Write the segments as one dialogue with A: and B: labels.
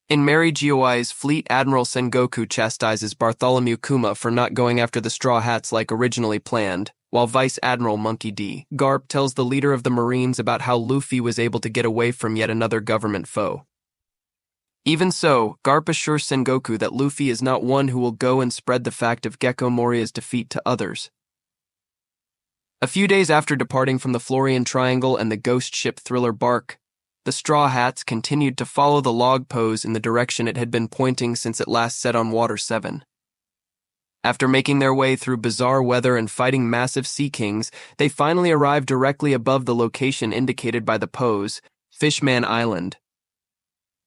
A: In Mary Geoi's fleet, Admiral Sengoku chastises Bartholomew Kuma for not going after the Straw Hats like originally planned, while Vice Admiral Monkey D. Garp tells the leader of the Marines about how Luffy was able to get away from yet another government foe. Even so, Garp assures Sengoku that Luffy is not one who will go and spread the fact of Gekko Moria's defeat to others. A few days after departing from the Florian Triangle and the ghost ship Thriller Bark, the Straw Hats continued to follow the log pose in the direction it had been pointing since it last set on Water 7. After making their way through bizarre weather and fighting massive sea kings, they finally arrived directly above the location indicated by the pose, Fishman Island.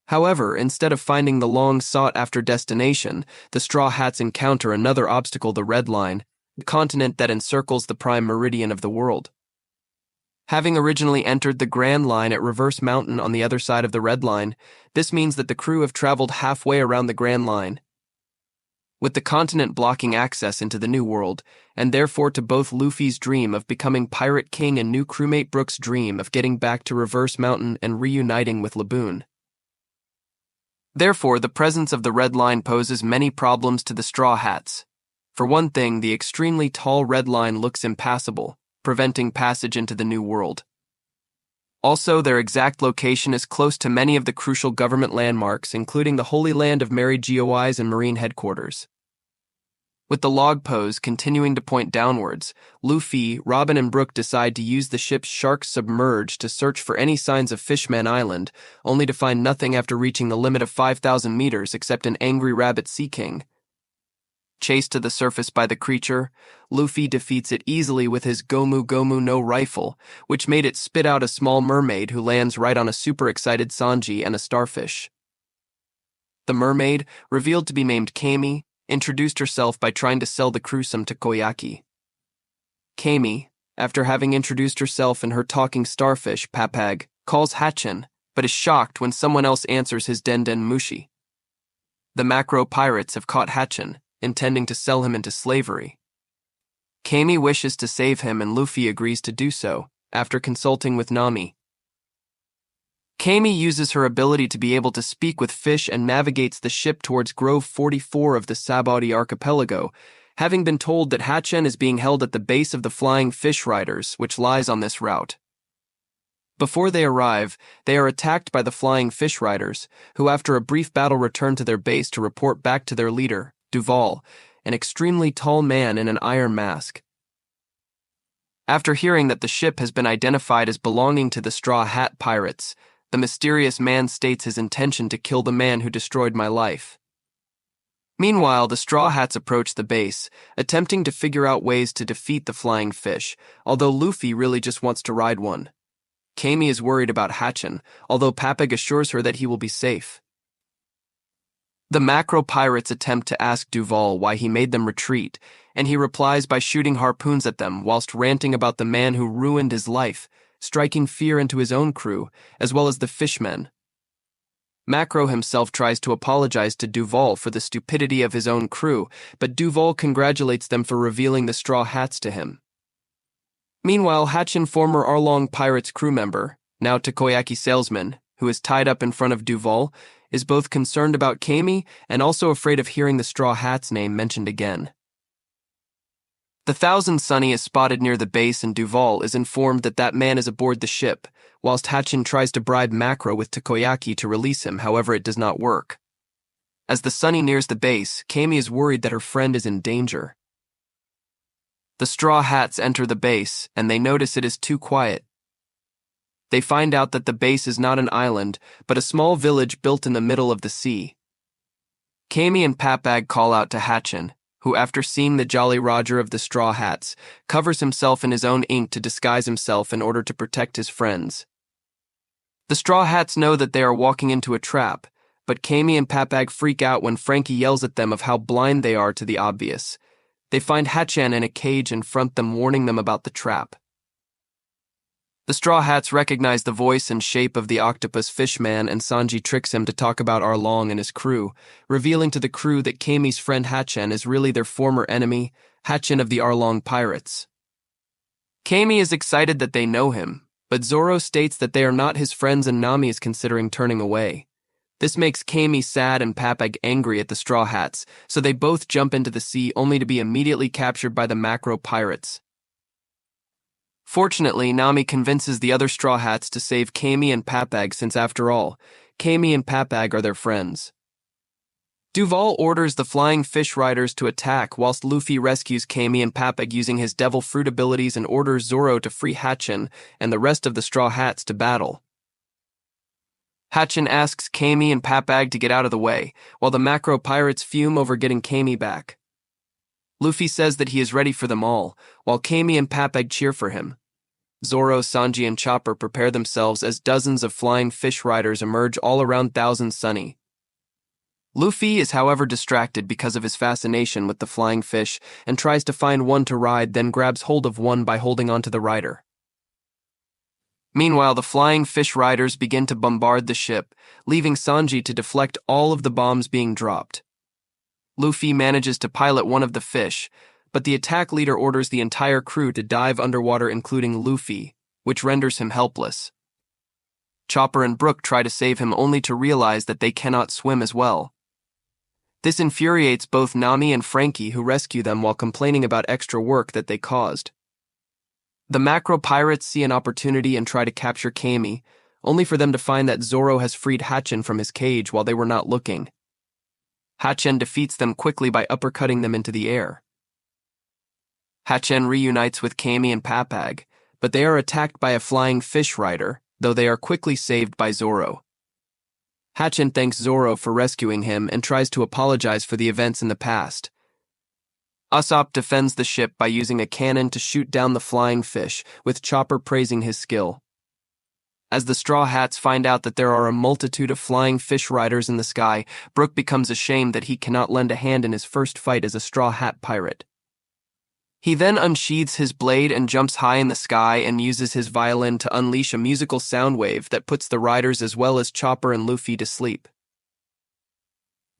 A: However, instead of finding the long-sought-after destination, the Straw Hats encounter another obstacle, the Red Line, the continent that encircles the prime meridian of the world. Having originally entered the Grand Line at Reverse Mountain on the other side of the Red Line, this means that the crew have traveled halfway around the Grand Line. With the continent blocking access into the New World, and therefore to both Luffy's dream of becoming Pirate King and new crewmate Brook's dream of getting back to Reverse Mountain and reuniting with Laboon. Therefore, the presence of the Red Line poses many problems to the Straw Hats. For one thing, the extremely tall Red Line looks impassable, preventing passage into the New World. Also, their exact location is close to many of the crucial government landmarks, including the Holy Land of Mary Geoi's and Marine headquarters. With the log pose continuing to point downwards, Luffy, Robin, and Brook decide to use the ship's shark submerge to search for any signs of Fishman Island, only to find nothing after reaching the limit of 5,000 meters except an angry rabbit sea king. Chased to the surface by the creature, Luffy defeats it easily with his Gomu Gomu no rifle, which made it spit out a small mermaid who lands right on a super-excited Sanji and a starfish. The mermaid, revealed to be named Kami, introduced herself by trying to sell the crew some takoyaki. Kami, after having introduced herself and her talking starfish, Papag, calls Hatchin, but is shocked when someone else answers his Denden Mushi. The macro pirates have caught Hatchin, intending to sell him into slavery. Kami wishes to save him and Luffy agrees to do so, after consulting with Nami. Kami uses her ability to be able to speak with fish and navigates the ship towards Grove 44 of the Sabaody Archipelago, having been told that Hatchin is being held at the base of the Flying Fish Riders, which lies on this route. Before they arrive, they are attacked by the Flying Fish Riders, who after a brief battle return to their base to report back to their leader, Duval, an extremely tall man in an iron mask. After hearing that the ship has been identified as belonging to the Straw Hat Pirates, the mysterious man states his intention to kill the man who destroyed my life. Meanwhile, the Straw Hats approach the base, attempting to figure out ways to defeat the flying fish, although Luffy really just wants to ride one. Kami is worried about Hatchin, although Papag assures her that he will be safe. The macro pirates attempt to ask Duval why he made them retreat, and he replies by shooting harpoons at them whilst ranting about the man who ruined his life, striking fear into his own crew, as well as the fishmen. Macro himself tries to apologize to Duval for the stupidity of his own crew, but Duval congratulates them for revealing the Straw Hats to him. Meanwhile, Hatchin, former Arlong Pirates crew member, now takoyaki salesman, who is tied up in front of Duval, is both concerned about Kami and also afraid of hearing the Straw Hats name mentioned again. The Thousand Sunny is spotted near the base and Duval is informed that that man is aboard the ship, whilst Hatchin tries to bribe Macro with takoyaki to release him, however it does not work. As the Sunny nears the base, Kami is worried that her friend is in danger. The Straw Hats enter the base, and they notice it is too quiet. They find out that the base is not an island, but a small village built in the middle of the sea. Kami and Papag call out to Hatchin, who, after seeing the Jolly Roger of the Straw Hats, covers himself in his own ink to disguise himself in order to protect his friends. The Straw Hats know that they are walking into a trap, but Kami and Papag freak out when Frankie yells at them of how blind they are to the obvious. They find Hatchin in a cage and front them, warning them about the trap. The Straw Hats recognize the voice and shape of the octopus fishman, and Sanji tricks him to talk about Arlong and his crew, revealing to the crew that Kami's friend Hatchin is really their former enemy, Hatchin of the Arlong Pirates. Kami is excited that they know him, but Zoro states that they are not his friends and Nami is considering turning away. This makes Kami sad and Papag angry at the Straw Hats, so they both jump into the sea only to be immediately captured by the macro pirates. Fortunately, Nami convinces the other Straw Hats to save Kami and Papag since, after all, Kami and Papag are their friends. Duval orders the Flying Fish Riders to attack whilst Luffy rescues Kami and Papag using his Devil Fruit abilities and orders Zoro to free Hatchin and the rest of the Straw Hats to battle. Hatchin asks Kami and Papag to get out of the way, while the macro pirates fume over getting Kami back. Luffy says that he is ready for them all, while Kami and Papag cheer for him. Zoro, Sanji, and Chopper prepare themselves as dozens of Flying Fish Riders emerge all around Thousand Sunny. Luffy is, however, distracted because of his fascination with the flying fish and tries to find one to ride, then grabs hold of one by holding onto the rider. Meanwhile, the Flying Fish Riders begin to bombard the ship, leaving Sanji to deflect all of the bombs being dropped. Luffy manages to pilot one of the fish, but the attack leader orders the entire crew to dive underwater, including Luffy, which renders him helpless. Chopper and Brook try to save him only to realize that they cannot swim as well. This infuriates both Nami and Frankie, who rescue them while complaining about extra work that they caused. The macro pirates see an opportunity and try to capture Kami, only for them to find that Zoro has freed Hatchin from his cage while they were not looking. Hatchin defeats them quickly by uppercutting them into the air. Hatchin reunites with Kami and Papag, but they are attacked by a Flying Fish Rider, though they are quickly saved by Zoro. Hatchin thanks Zoro for rescuing him and tries to apologize for the events in the past. Usopp defends the ship by using a cannon to shoot down the flying fish, with Chopper praising his skill. As the Straw Hats find out that there are a multitude of Flying Fish Riders in the sky, Brook becomes ashamed that he cannot lend a hand in his first fight as a Straw Hat pirate. He then unsheathes his blade and jumps high in the sky and uses his violin to unleash a musical sound wave that puts the riders as well as Chopper and Luffy to sleep.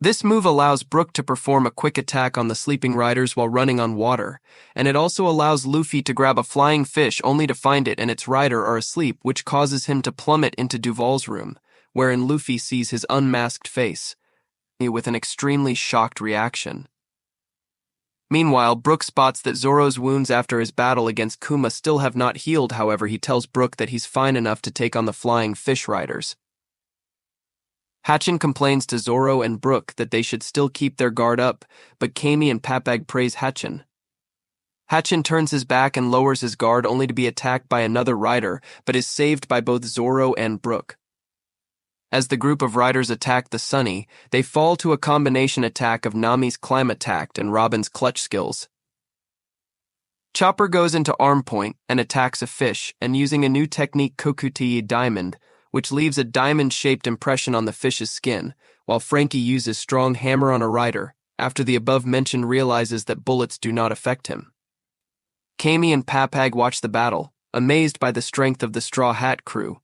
A: This move allows Brook to perform a quick attack on the sleeping riders while running on water, and it also allows Luffy to grab a flying fish only to find it and its rider are asleep, which causes him to plummet into Duval's room, wherein Luffy sees his unmasked face, with an extremely shocked reaction. Meanwhile, Brook spots that Zoro's wounds after his battle against Kuma still have not healed. However, he tells Brook that he's fine enough to take on the Flying Fish Riders. Hatchin complains to Zoro and Brook that they should still keep their guard up, but Kami and Papag praise Hatchin. Hatchin turns his back and lowers his guard only to be attacked by another rider, but is saved by both Zoro and Brook. As the group of riders attack the Sunny, they fall to a combination attack of Nami's climb attack and Robin's clutch skills. Chopper goes into arm point and attacks a fish, and using a new technique Kokuti Diamond, which leaves a diamond-shaped impression on the fish's skin, while Frankie uses strong hammer on a rider, after the above-mentioned realizes that bullets do not affect him. Kami and Papag watch the battle, amazed by the strength of the Straw Hat crew.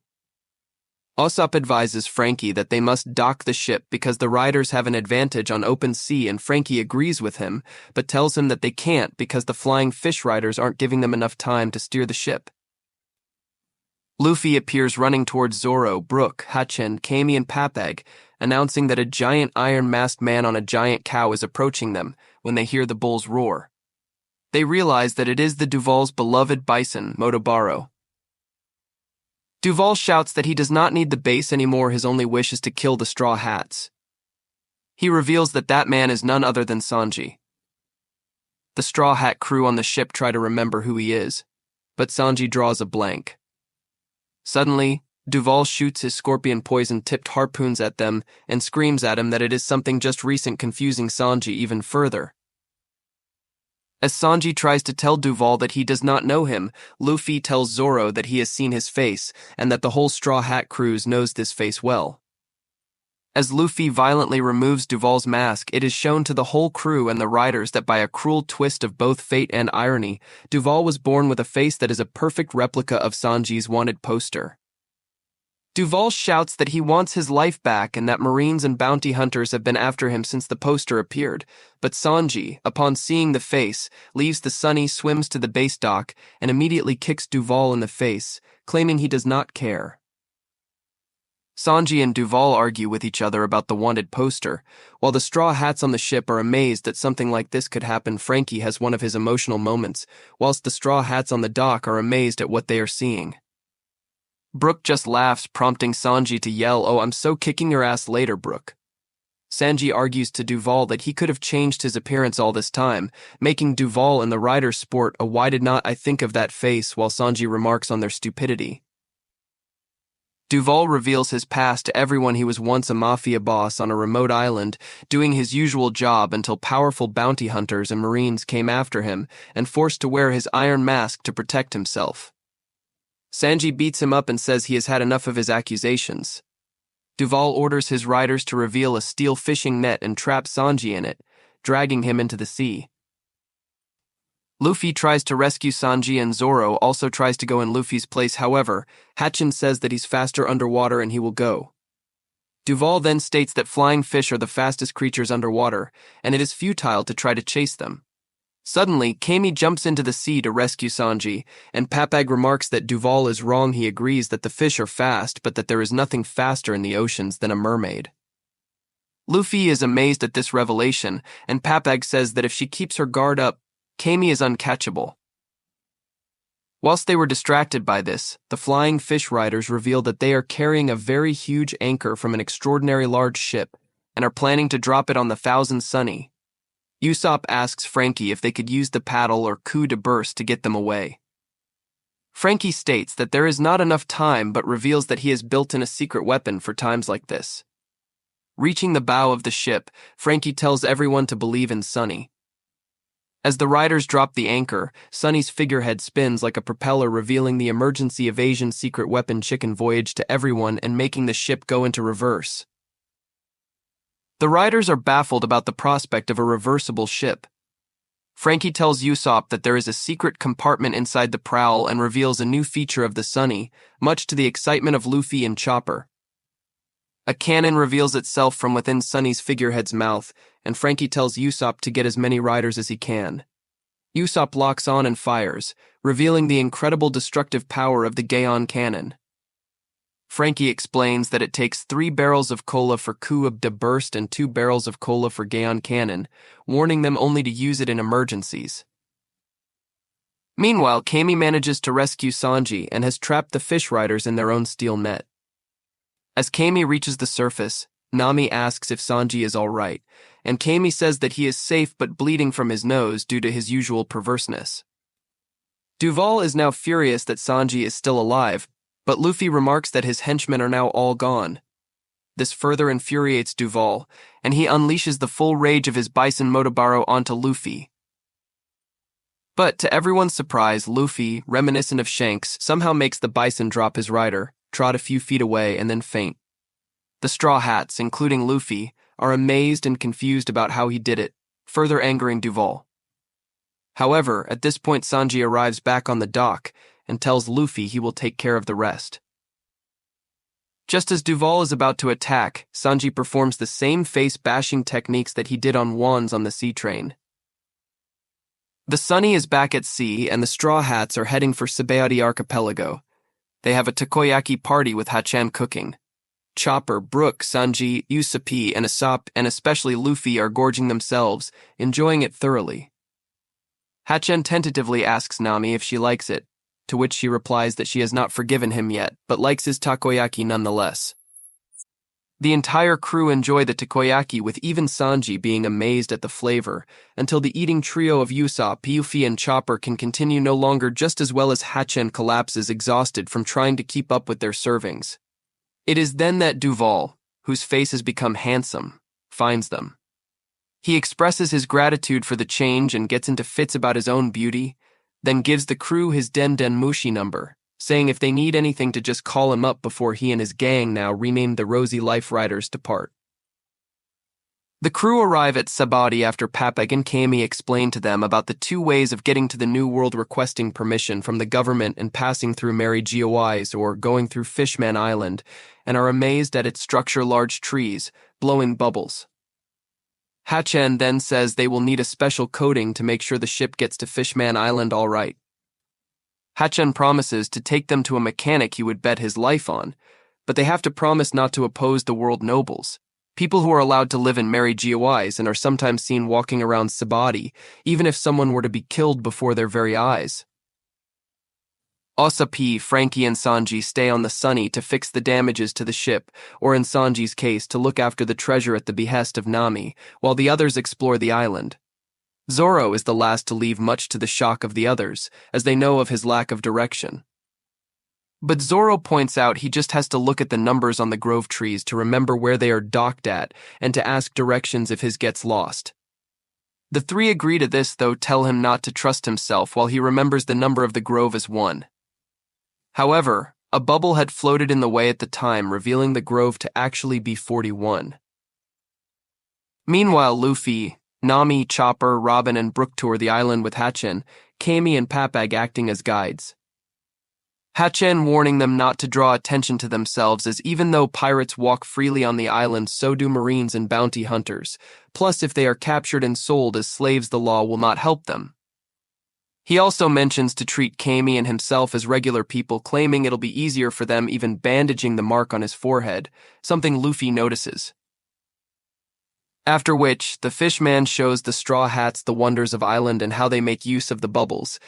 A: Usopp advises Frankie that they must dock the ship because the riders have an advantage on open sea, and Frankie agrees with him, but tells him that they can't because the Flying Fish Riders aren't giving them enough time to steer the ship. Luffy appears running towards Zoro, Brook, Hatchin, Kami, and Papag, announcing that a giant iron-masked man on a giant cow is approaching them when they hear the bulls roar. They realize that it is the Duval's beloved bison, Motobaro. Duval shouts that he does not need the base anymore, his only wish is to kill the Straw Hats. He reveals that that man is none other than Sanji. The Straw Hat crew on the ship try to remember who he is, but Sanji draws a blank. Suddenly, Duval shoots his scorpion poison-tipped harpoons at them and screams at him that it is something just recent, confusing Sanji even further. As Sanji tries to tell Duval that he does not know him, Luffy tells Zoro that he has seen his face and that the whole Straw Hat crew knows this face well. As Luffy violently removes Duval's mask, it is shown to the whole crew and the riders that by a cruel twist of both fate and irony, Duval was born with a face that is a perfect replica of Sanji's wanted poster. Duval shouts that he wants his life back and that Marines and bounty hunters have been after him since the poster appeared, but Sanji, upon seeing the face, leaves the Sunny, swims to the base dock, and immediately kicks Duval in the face, claiming he does not care. Sanji and Duval argue with each other about the wanted poster. While the straw hats on the ship are amazed that something like this could happen, Frankie has one of his emotional moments, whilst the straw hats on the dock are amazed at what they are seeing. Brook just laughs, prompting Sanji to yell, "Oh, I'm so kicking your ass later, Brook." Sanji argues to Duval that he could have changed his appearance all this time, making Duval and the riders sport a "why did not I think of that" face, while Sanji remarks on their stupidity. Duval reveals his past to everyone. He was once a mafia boss on a remote island, doing his usual job until powerful bounty hunters and marines came after him and forced to wear his iron mask to protect himself. Sanji beats him up and says he has had enough of his accusations. Duval orders his riders to reveal a steel fishing net and trap Sanji in it, dragging him into the sea. Luffy tries to rescue Sanji and Zoro also tries to go in Luffy's place. However, Hatchin says that he's faster underwater and he will go. Duval then states that flying fish are the fastest creatures underwater, and it is futile to try to chase them. Suddenly, Kami jumps into the sea to rescue Sanji, and Papag remarks that Duval is wrong. He agrees that the fish are fast, but that there is nothing faster in the oceans than a mermaid. Luffy is amazed at this revelation, and Papag says that if she keeps her guard up, Kami is uncatchable. Whilst they were distracted by this, the flying fish riders reveal that they are carrying a very huge anchor from an extraordinary large ship and are planning to drop it on the Thousand Sunny. Usopp asks Frankie if they could use the paddle or coup de burst to get them away. Frankie states that there is not enough time but reveals that he has built in a secret weapon for times like this. Reaching the bow of the ship, Frankie tells everyone to believe in Sunny. As the riders drop the anchor, Sunny's figurehead spins like a propeller, revealing the emergency evasion secret weapon Chicken Voyage to everyone and making the ship go into reverse. The riders are baffled about the prospect of a reversible ship. Frankie tells Usopp that there is a secret compartment inside the prow and reveals a new feature of the Sunny, much to the excitement of Luffy and Chopper. A cannon reveals itself from within Sunny's figurehead's mouth, and Frankie tells Usopp to get as many riders as he can. Usopp locks on and fires, revealing the incredible destructive power of the Gaon cannon. Frankie explains that it takes 3 barrels of cola for coup de burst and 2 barrels of cola for Gaon cannon, warning them only to use it in emergencies. Meanwhile, Kami manages to rescue Sanji and has trapped the fish riders in their own steel net. As Kami reaches the surface, Nami asks if Sanji is all right, and Kami says that he is safe but bleeding from his nose due to his usual perverseness. Duval is now furious that Sanji is still alive, but Luffy remarks that his henchmen are now all gone. This further infuriates Duval, and he unleashes the full rage of his Bison Motobaro onto Luffy. But to everyone's surprise, Luffy, reminiscent of Shanks, somehow makes the Bison drop his rider, trot a few feet away, and then faint. The Straw Hats, including Luffy, are amazed and confused about how he did it, further angering Duval. However, at this point Sanji arrives back on the dock and tells Luffy he will take care of the rest. Just as Duval is about to attack, Sanji performs the same face-bashing techniques that he did on Wands on the sea train. The Sunny is back at sea, and the Straw Hats are heading for Sabaody Archipelago. They have a takoyaki party with Hachan cooking. Chopper, Brook, Sanji, Usopp, and Usopp, and especially Luffy are gorging themselves, enjoying it thoroughly. Hachan tentatively asks Nami if she likes it, to which she replies that she has not forgiven him yet, but likes his takoyaki nonetheless. The entire crew enjoy the takoyaki, with even Sanji being amazed at the flavor, until the eating trio of Usopp, Luffy, and Chopper can continue no longer, just as well as Hachan collapses exhausted from trying to keep up with their servings. It is then that Duval, whose face has become handsome, finds them. He expresses his gratitude for the change and gets into fits about his own beauty, then gives the crew his Den Mushi number, saying if they need anything to just call him up before he and his gang, now renamed the Rosy Life Riders, depart. The crew arrive at Sabaody after Papag and Kami explain to them about the 2 ways of getting to the New World, requesting permission from the government and passing through Mary Geoise or going through Fishman Island, and are amazed at its structure, large trees, blowing bubbles. Hachan then says they will need a special coating to make sure the ship gets to Fishman Island all right. Hachan promises to take them to a mechanic he would bet his life on, but they have to promise not to oppose the world nobles, people who are allowed to live in merry GOIs and are sometimes seen walking around Sabaody, even if someone were to be killed before their very eyes. Osapi, Frankie, and Sanji stay on the Sunny to fix the damages to the ship, or in Sanji's case, to look after the treasure at the behest of Nami, while the others explore the island. Zoro is the last to leave, much to the shock of the others, as they know of his lack of direction. But Zoro points out he just has to look at the numbers on the grove trees to remember where they are docked at and to ask directions if his gets lost. The three agree to this, though tell him not to trust himself while he remembers the number of the grove as 1. However, a bubble had floated in the way at the time, revealing the grove to actually be 41. Meanwhile, Luffy, Nami, Chopper, Robin, and Brook tour the island with Hachen, Kami, and Papag acting as guides. Hachen warning them not to draw attention to themselves, as even though pirates walk freely on the island, so do marines and bounty hunters. Plus, if they are captured and sold as slaves, the law will not help them. He also mentions to treat Kami and himself as regular people, claiming it'll be easier for them, even bandaging the mark on his forehead, something Luffy notices. After which, the fishman shows the Straw Hats the wonders of island and how they make use of the bubbles,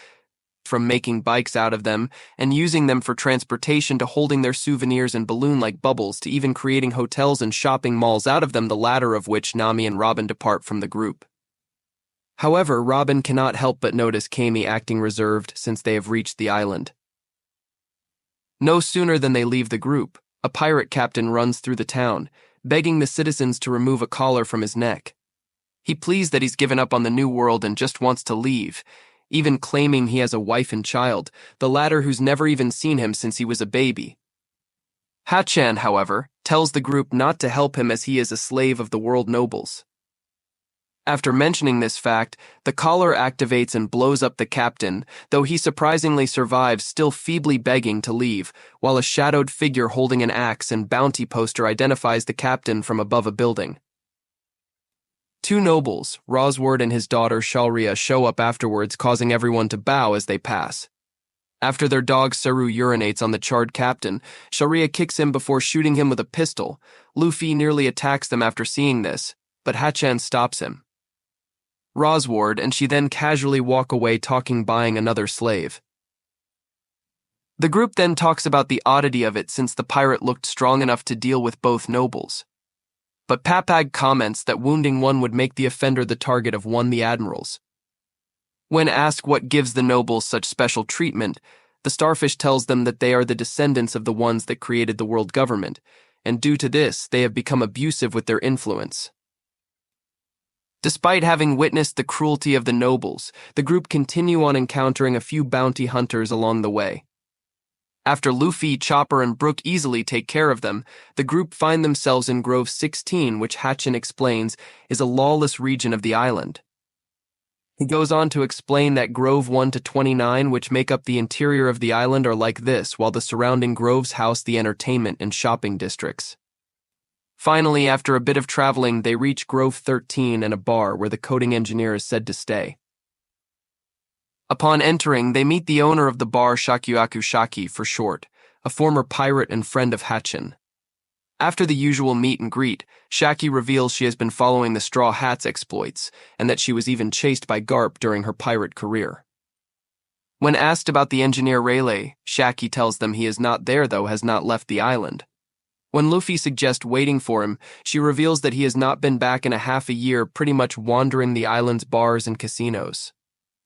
A: from making bikes out of them and using them for transportation to holding their souvenirs in balloon-like bubbles to even creating hotels and shopping malls out of them, the latter of which Nami and Robin depart from the group. However, Robin cannot help but notice Kami acting reserved since they have reached the island. No sooner than they leave the group, a pirate captain runs through the town, begging the citizens to remove a collar from his neck. He pleads that he's given up on the new world and just wants to leave, even claiming he has a wife and child, the latter who's never even seen him since he was a baby. Hachen, however, tells the group not to help him as he is a slave of the world nobles. After mentioning this fact, the collar activates and blows up the captain, though he surprisingly survives, still feebly begging to leave, while a shadowed figure holding an axe and bounty poster identifies the captain from above a building. 2 nobles, Rosward and his daughter Shalria, show up afterwards, causing everyone to bow as they pass. After their dog Saru urinates on the charred captain, Shalria kicks him before shooting him with a pistol. Luffy nearly attacks them after seeing this, but Hachen stops him. Rosward and she then casually walk away, talking buying another slave. The group then talks about the oddity of it since the pirate looked strong enough to deal with both nobles. But Papag comments that wounding one would make the offender the target of one the admirals. When asked what gives the nobles such special treatment, the starfish tells them that they are the descendants of the ones that created the world government, and due to this, they have become abusive with their influence. Despite having witnessed the cruelty of the nobles, the group continue on encountering a few bounty hunters along the way. After Luffy, Chopper, and Brook easily take care of them, the group find themselves in Grove 16, which Hachen explains is a lawless region of the island. He goes on to explain that Grove 1 to 29, which make up the interior of the island, are like this, while the surrounding groves house the entertainment and shopping districts. Finally, after a bit of traveling, they reach Grove 13 and a bar where the coding engineer is said to stay. Upon entering, they meet the owner of the bar, Shakuyaku Shaki for short, a former pirate and friend of Hachen. After the usual meet and greet, Shaki reveals she has been following the Straw Hats' exploits, and that she was even chased by Garp during her pirate career. When asked about the engineer Rayleigh, Shaki tells them he is not there, though has not left the island. When Luffy suggests waiting for him, she reveals that he has not been back in a half a year, pretty much wandering the island's bars and casinos.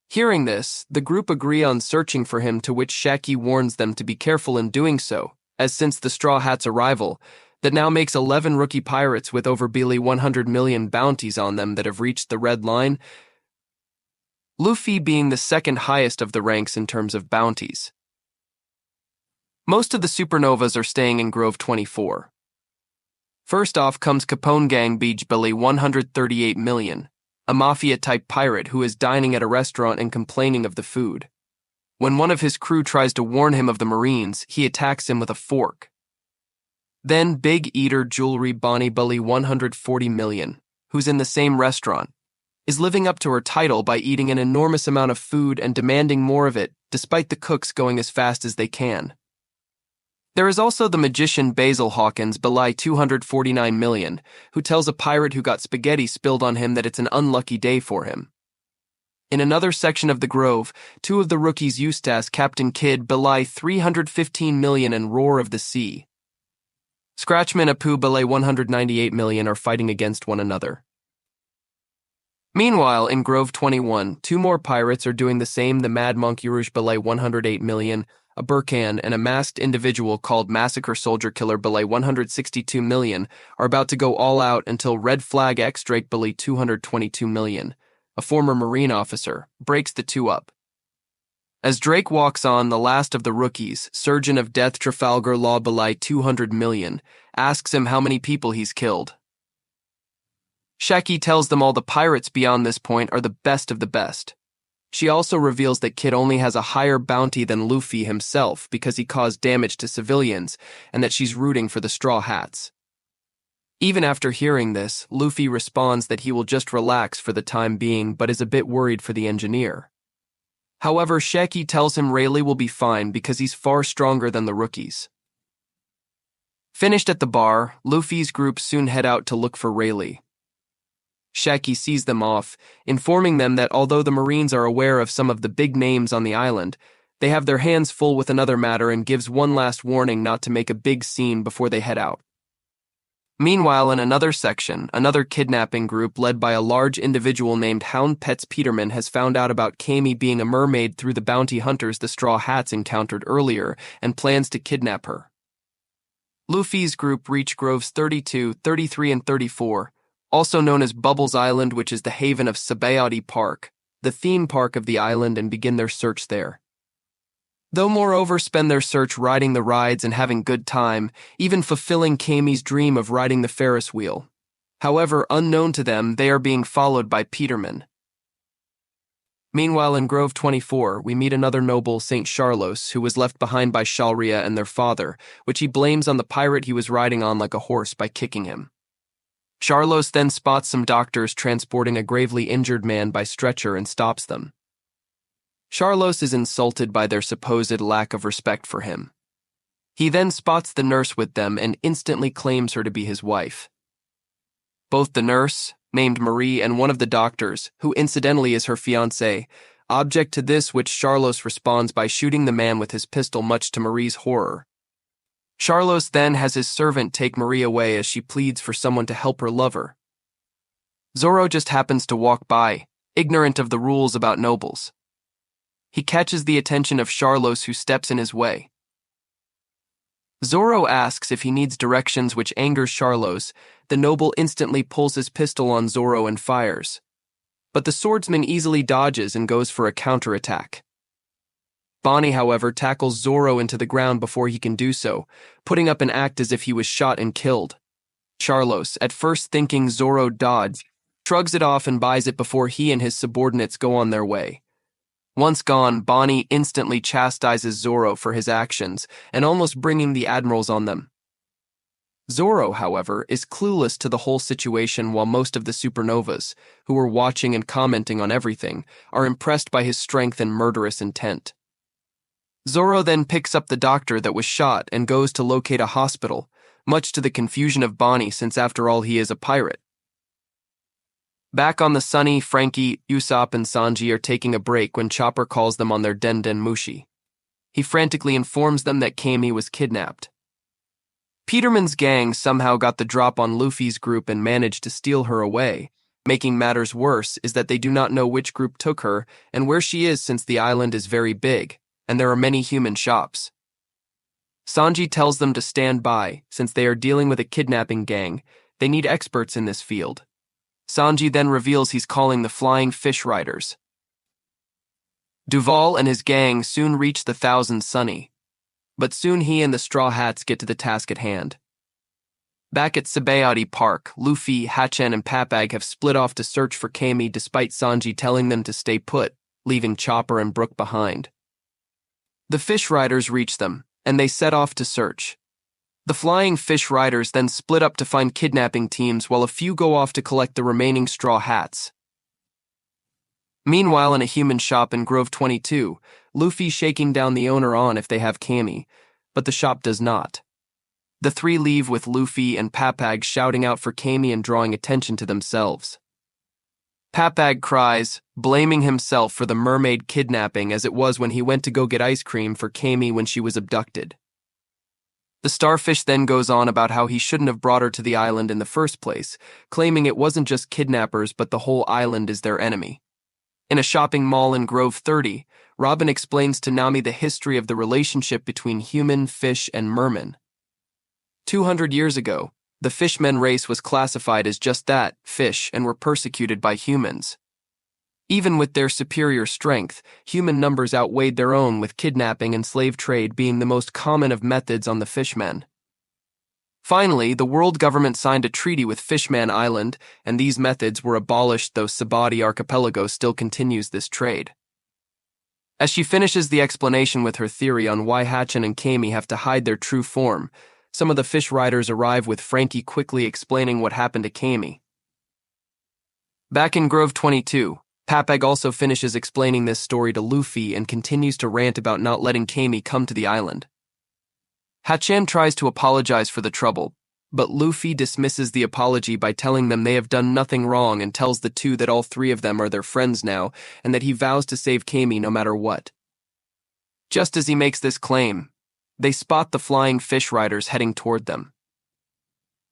A: Hearing this, the group agree on searching for him, to which Shaki warns them to be careful in doing so, as since the Straw Hats' arrival, that now makes 11 rookie pirates with over 100 million bounties on them that have reached the red line, Luffy being the second highest of the ranks in terms of bounties. Most of the supernovas are staying in Grove 24. First off comes Capone Gang Beach Billy 138 million, a mafia-type pirate who is dining at a restaurant and complaining of the food. When one of his crew tries to warn him of the Marines, he attacks him with a fork. Then Big Eater Jewelry Bonnie Bully 140 million, who's in the same restaurant, is living up to her title by eating an enormous amount of food and demanding more of it, despite the cooks going as fast as they can. There is also the magician Basil Hawkins, Belai 249 million, who tells a pirate who got spaghetti spilled on him that it's an unlucky day for him. In another section of the Grove, two of the rookies Eustace, Captain Kidd, Belai 315 million, and Roar of the Sea. Scratchman Apu, Belay 198 million, are fighting against one another. Meanwhile, in Grove 21, two more pirates are doing the same. The Mad Monk Urush, Belay 108 million, a Burkan, and a masked individual called Massacre Soldier Killer, Belay 162 million, are about to go all out until Red Flag X Drake, Belay 222 million, a former Marine officer, breaks the two up. As Drake walks on, the last of the rookies, Surgeon of Death Trafalgar Law, Belay 200 million, asks him how many people he's killed. Shaki tells them all the pirates beyond this point are the best of the best. She also reveals that Kid only has a higher bounty than Luffy himself because he caused damage to civilians, and that she's rooting for the Straw Hats. Even after hearing this, Luffy responds that he will just relax for the time being, but is a bit worried for the engineer. However, Shaki tells him Rayleigh will be fine because he's far stronger than the rookies. Finished at the bar, Luffy's group soon head out to look for Rayleigh. Shaki sees them off, informing them that although the Marines are aware of some of the big names on the island, they have their hands full with another matter, and gives one last warning not to make a big scene before they head out. Meanwhile, in another section, another kidnapping group led by a large individual named Hound Pets Peterman has found out about Kami being a mermaid through the bounty hunters the Straw Hats encountered earlier and plans to kidnap her. Luffy's group reach Groves 32, 33, and 34, also known as Bubbles Island, which is the haven of Sabaody Park, the theme park of the island, and begin their search there. Though moreover spend their search riding the rides and having good time, even fulfilling Kami's dream of riding the Ferris wheel. However, unknown to them, they are being followed by Peterman. Meanwhile, in Grove 24, we meet another noble, St. Charlos, who was left behind by Shalria and their father, which he blames on the pirate he was riding on like a horse by kicking him. Charlos then spots some doctors transporting a gravely injured man by stretcher and stops them. Charlos is insulted by their supposed lack of respect for him. He then spots the nurse with them and instantly claims her to be his wife. Both the nurse, named Marie, and one of the doctors, who incidentally is her fiancé, object to this, which Charlos responds by shooting the man with his pistol, much to Marie's horror. Charlos then has his servant take Marie away as she pleads for someone to help her lover. Zoro just happens to walk by, ignorant of the rules about nobles. He catches the attention of Charlos, who steps in his way. Zoro asks if he needs directions, which angers Charlos. The noble instantly pulls his pistol on Zoro and fires. But the swordsman easily dodges and goes for a counterattack. Bonnie, however, tackles Zoro into the ground before he can do so, putting up an act as if he was shot and killed. Charlos, at first thinking Zoro dodged, shrugs it off and buys it before he and his subordinates go on their way. Once gone, Bonnie instantly chastises Zoro for his actions and almost bringing the admirals on them. Zoro, however, is clueless to the whole situation, while most of the supernovas, who are watching and commenting on everything, are impressed by his strength and murderous intent. Zoro then picks up the doctor that was shot and goes to locate a hospital, much to the confusion of Bonnie, since after all he is a pirate. Back on the Sunny, Frankie, Usopp, and Sanji are taking a break when Chopper calls them on their Den Mushi. He frantically informs them that Kami was kidnapped. Peterman's gang somehow got the drop on Luffy's group and managed to steal her away. Making matters worse is that they do not know which group took her and where she is, since the island is very big, and there are many human shops. Sanji tells them to stand by, since they are dealing with a kidnapping gang. They need experts in this field. Sanji then reveals he's calling the Flying Fish Riders. Duval and his gang soon reach the Thousand Sunny, but soon he and the Straw Hats get to the task at hand. Back at Sabaody Park, Luffy, Hachen, and Papag have split off to search for Kami, despite Sanji telling them to stay put, leaving Chopper and Brook behind. The Fish Riders reach them, and they set off to search. The Flying Fish Riders then split up to find kidnapping teams, while a few go off to collect the remaining Straw Hats. Meanwhile, in a human shop in Grove 22, Luffy shaking down the owner on if they have Kami, but the shop does not. The three leave with Luffy and Papag shouting out for Kami and drawing attention to themselves. Papag cries, blaming himself for the mermaid kidnapping as it was when he went to go get ice cream for Kami when she was abducted. The starfish then goes on about how he shouldn't have brought her to the island in the first place, claiming it wasn't just kidnappers but the whole island is their enemy. In a shopping mall in Grove 30, Robin explains to Nami the history of the relationship between human, fish, and merman. 200 years ago, the fishmen race was classified as just that, fish, and were persecuted by humans. Even with their superior strength, human numbers outweighed their own, with kidnapping and slave trade being the most common of methods on the fishmen. Finally, the world government signed a treaty with Fishman Island, and these methods were abolished, though Sabaody Archipelago still continues this trade. As she finishes the explanation with her theory on why Hatchin and Kami have to hide their true form, some of the fish riders arrive, with Frankie quickly explaining what happened to Kami. Back in Grove 22, Papag also finishes explaining this story to Luffy and continues to rant about not letting Kami come to the island. Hatchin tries to apologize for the trouble, but Luffy dismisses the apology by telling them they have done nothing wrong and tells the two that all three of them are their friends now and that he vows to save Kami no matter what. Just as he makes this claim, they spot the flying fish riders heading toward them.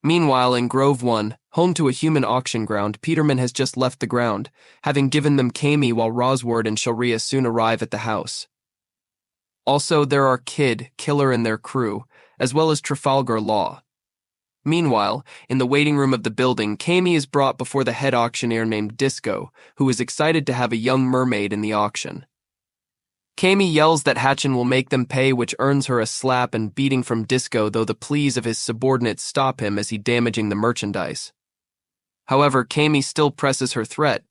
A: Meanwhile, in Grove 1, home to a human auction ground, Peterman has just left the ground, having given them Kami, while Rosward and Shalria soon arrive at the house. Also, there are Kid, Killer, and their crew, as well as Trafalgar Law. Meanwhile, in the waiting room of the building, Kami is brought before the head auctioneer named Disco, who is excited to have a young mermaid in the auction. Kami yells that Hatchin will make them pay, which earns her a slap and beating from Disco, though the pleas of his subordinates stop him as he damaging the merchandise. However, Kami still presses her threat,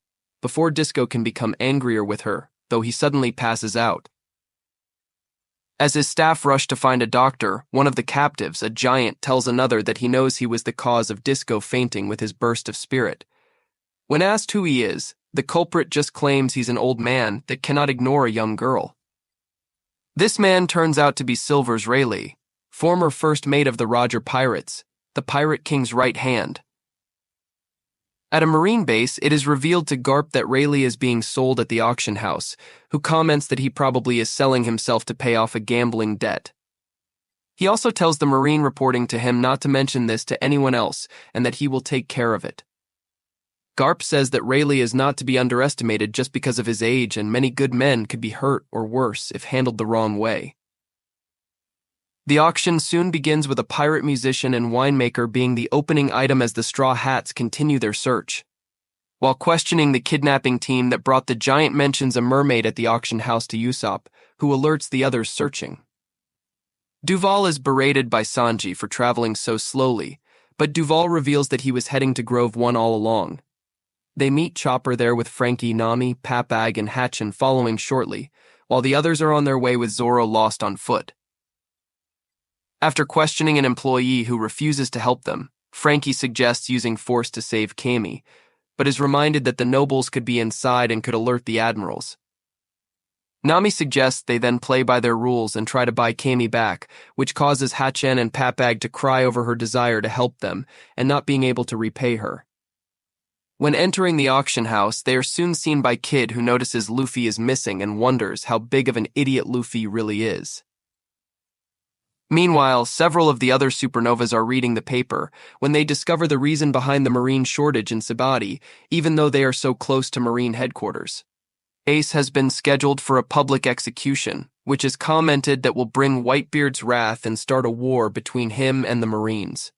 A: before Disco can become angrier with her, though he suddenly passes out. As his staff rush to find a doctor, one of the captives, a giant, tells another that he knows he was the cause of Disco fainting with his burst of spirit. When asked who he is, the culprit just claims he's an old man that cannot ignore a young girl. This man turns out to be Silver's Rayleigh, former first mate of the Roger Pirates, the Pirate King's right hand. At a marine base, it is revealed to Garp that Rayleigh is being sold at the auction house, who comments that he probably is selling himself to pay off a gambling debt. He also tells the marine reporting to him not to mention this to anyone else and that he will take care of it. Garp says that Rayleigh is not to be underestimated just because of his age, and many good men could be hurt or worse if handled the wrong way. The auction soon begins with a pirate musician and winemaker being the opening item as the Straw Hats continue their search. While questioning the kidnapping team that brought the giant mentions a mermaid at the auction house to Usopp, who alerts the others searching. Duval is berated by Sanji for traveling so slowly, but Duval reveals that he was heading to Grove 1 all along. They meet Chopper there with Frankie, Nami, Papag, and Hatchin following shortly, while the others are on their way with Zoro lost on foot. After questioning an employee who refuses to help them, Frankie suggests using force to save Kami, but is reminded that the nobles could be inside and could alert the admirals. Nami suggests they then play by their rules and try to buy Kami back, which causes Hatchin and Papag to cry over her desire to help them and not being able to repay her. When entering the auction house, they are soon seen by Kid, who notices Luffy is missing and wonders how big of an idiot Luffy really is. Meanwhile, several of the other supernovas are reading the paper when they discover the reason behind the marine shortage in Sabaody, even though they are so close to marine headquarters. Ace has been scheduled for a public execution, which is commented that will bring Whitebeard's wrath and start a war between him and the Marines.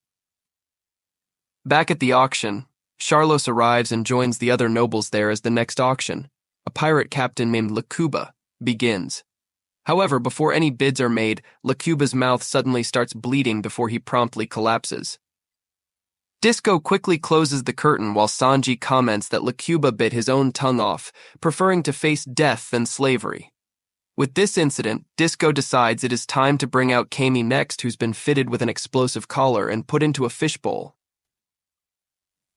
A: Back at the auction, Charlos arrives and joins the other nobles there as the next auction, a pirate captain named Lakuba, begins. However, before any bids are made, Lakuba's mouth suddenly starts bleeding before he promptly collapses. Disco quickly closes the curtain while Sanji comments that Lakuba bit his own tongue off, preferring to face death than slavery. With this incident, Disco decides it is time to bring out Kami next, who's been fitted with an explosive collar and put into a fishbowl.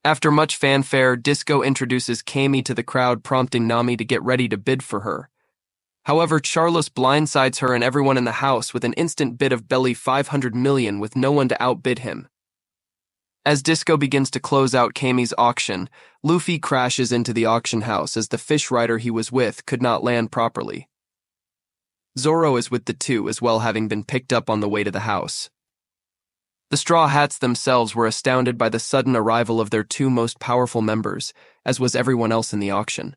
A: After much fanfare, Disco introduces Kami to the crowd, prompting Nami to get ready to bid for her. However, Charlos blindsides her and everyone in the house with an instant bid of belly 500 million with no one to outbid him. As Disco begins to close out Kami's auction, Luffy crashes into the auction house as the fish rider he was with could not land properly. Zoro is with the two as well, having been picked up on the way to the house. The Straw Hats themselves were astounded by the sudden arrival of their two most powerful members, as was everyone else in the auction.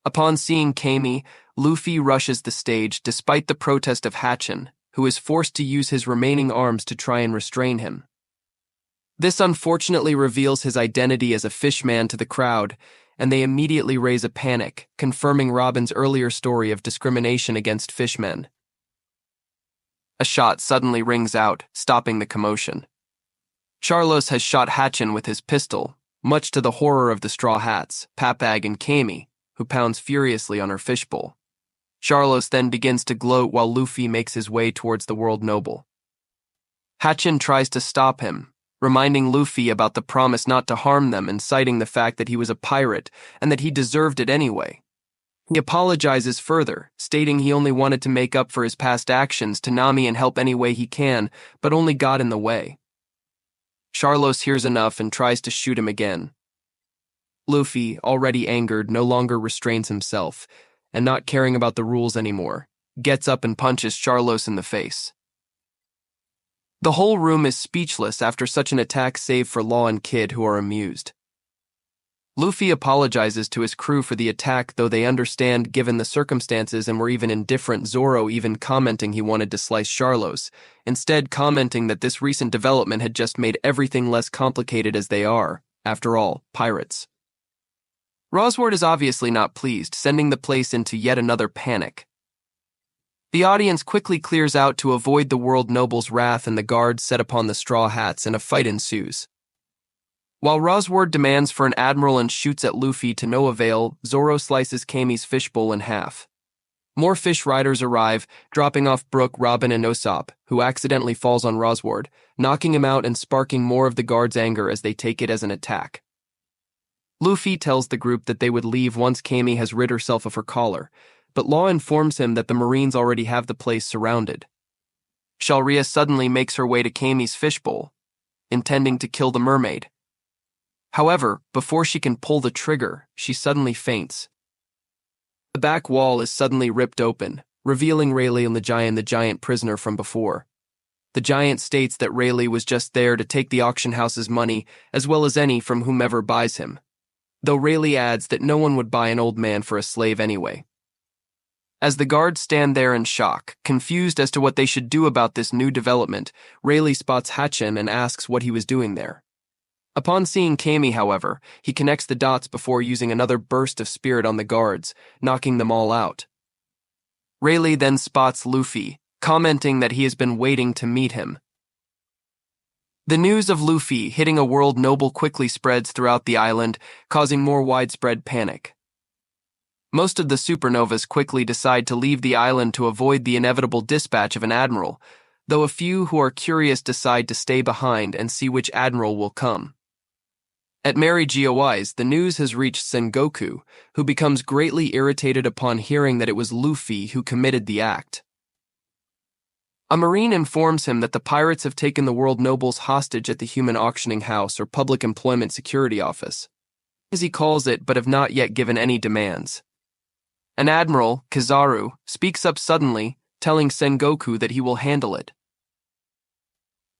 A: Upon seeing Kami, Luffy rushes the stage despite the protest of Hatchin, who is forced to use his remaining arms to try and restrain him. This unfortunately reveals his identity as a fishman to the crowd, and they immediately raise a panic, confirming Robin's earlier story of discrimination against fishmen. A shot suddenly rings out, stopping the commotion. Charlos has shot Hatchin with his pistol, much to the horror of the Straw Hats, Papag, and Kami, who pounds furiously on her fishbowl. Charlos then begins to gloat while Luffy makes his way towards the World Noble. Hatchin tries to stop him, reminding Luffy about the promise not to harm them and citing the fact that he was a pirate and that he deserved it anyway. He apologizes further, stating he only wanted to make up for his past actions to Nami and help any way he can, but only got in the way. Charlos hears enough and tries to shoot him again. Luffy, already angered, no longer restrains himself, and not caring about the rules anymore, gets up and punches Charlos in the face. The whole room is speechless after such an attack, save for Law and Kid, who are amused. Luffy apologizes to his crew for the attack, though they understand given the circumstances and were even indifferent, Zoro even commenting he wanted to slice Charlos, instead commenting that this recent development had just made everything less complicated, as they are, after all, pirates. Rosward is obviously not pleased, sending the place into yet another panic. The audience quickly clears out to avoid the World Noble's wrath, and the guards set upon the Straw Hats, and a fight ensues. While Rosward demands for an admiral and shoots at Luffy to no avail, Zoro slices Kami's fishbowl in half. More fish riders arrive, dropping off Brook, Robin, and Usopp, who accidentally falls on Rosward, knocking him out and sparking more of the guards' anger as they take it as an attack. Luffy tells the group that they would leave once Kami has rid herself of her collar, but Law informs him that the Marines already have the place surrounded. Shalria suddenly makes her way to Kami's fishbowl, intending to kill the mermaid. However, before she can pull the trigger, she suddenly faints. The back wall is suddenly ripped open, revealing Rayleigh and the giant prisoner from before. The giant states that Rayleigh was just there to take the auction house's money, as well as any from whomever buys him, though Rayleigh adds that no one would buy an old man for a slave anyway. As the guards stand there in shock, confused as to what they should do about this new development, Rayleigh spots Hatchin and asks what he was doing there. Upon seeing Kami, however, he connects the dots before using another burst of spirit on the guards, knocking them all out. Rayleigh then spots Luffy, commenting that he has been waiting to meet him. The news of Luffy hitting a World Noble quickly spreads throughout the island, causing more widespread panic. Most of the supernovas quickly decide to leave the island to avoid the inevitable dispatch of an admiral, though a few who are curious decide to stay behind and see which admiral will come. At Mary Geoise, the news has reached Sengoku, who becomes greatly irritated upon hearing that it was Luffy who committed the act. A Marine informs him that the pirates have taken the World Nobles hostage at the Human Auctioning House or Public Employment Security Office, as he calls it, but have not yet given any demands. An admiral, Kizaru, speaks up suddenly, telling Sengoku that he will handle it.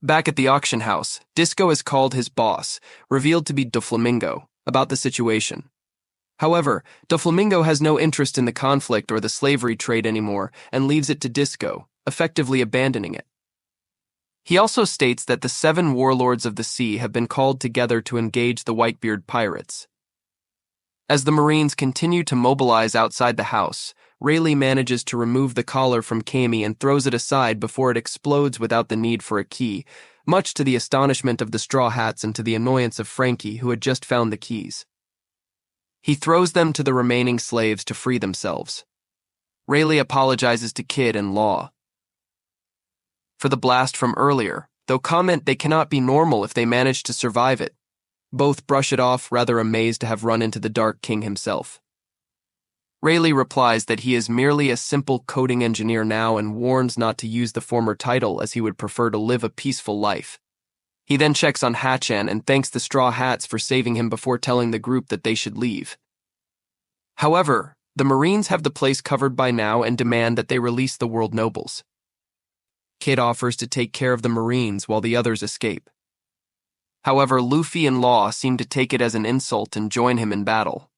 A: Back at the auction house, Disco has called his boss, revealed to be Doflamingo, about the situation. However, Doflamingo has no interest in the conflict or the slavery trade anymore and leaves it to Disco, effectively abandoning it. He also states that the 7 warlords of the sea have been called together to engage the Whitebeard pirates. As the Marines continue to mobilize outside the house, Rayleigh manages to remove the collar from Kami and throws it aside before it explodes without the need for a key, much to the astonishment of the Straw Hats and to the annoyance of Frankie, who had just found the keys. He throws them to the remaining slaves to free themselves. Rayleigh apologizes to Kid and Law for the blast from earlier, though comment they cannot be normal if they manage to survive it. Both brush it off, rather amazed to have run into the Dark King himself. Rayleigh replies that he is merely a simple coding engineer now and warns not to use the former title as he would prefer to live a peaceful life. He then checks on Hatchan and thanks the Straw Hats for saving him before telling the group that they should leave. However, the Marines have the place covered by now and demand that they release the world nobles. Kid offers to take care of the Marines while the others escape. However, Luffy and Law seem to take it as an insult and join him in battle.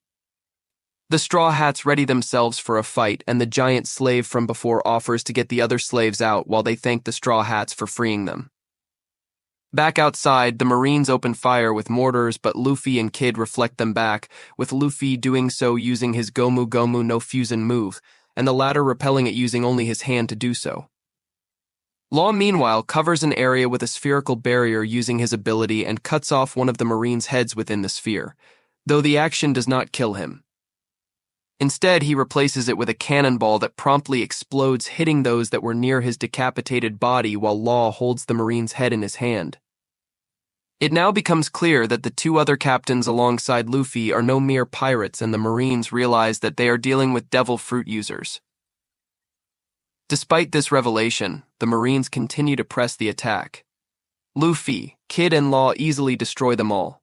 A: The Straw Hats ready themselves for a fight, and the giant slave from before offers to get the other slaves out while they thank the Straw Hats for freeing them. Back outside, the Marines open fire with mortars, but Luffy and Kid reflect them back, with Luffy doing so using his Gomu Gomu no Fusen move, and the latter repelling it using only his hand to do so. Law, meanwhile, covers an area with a spherical barrier using his ability and cuts off one of the Marines' heads within the sphere, though the action does not kill him. Instead, he replaces it with a cannonball that promptly explodes, hitting those that were near his decapitated body while Law holds the Marine's head in his hand. It now becomes clear that the two other captains alongside Luffy are no mere pirates, and the Marines realize that they are dealing with devil fruit users. Despite this revelation, the Marines continue to press the attack. Luffy, Kid, and Law easily destroy them all.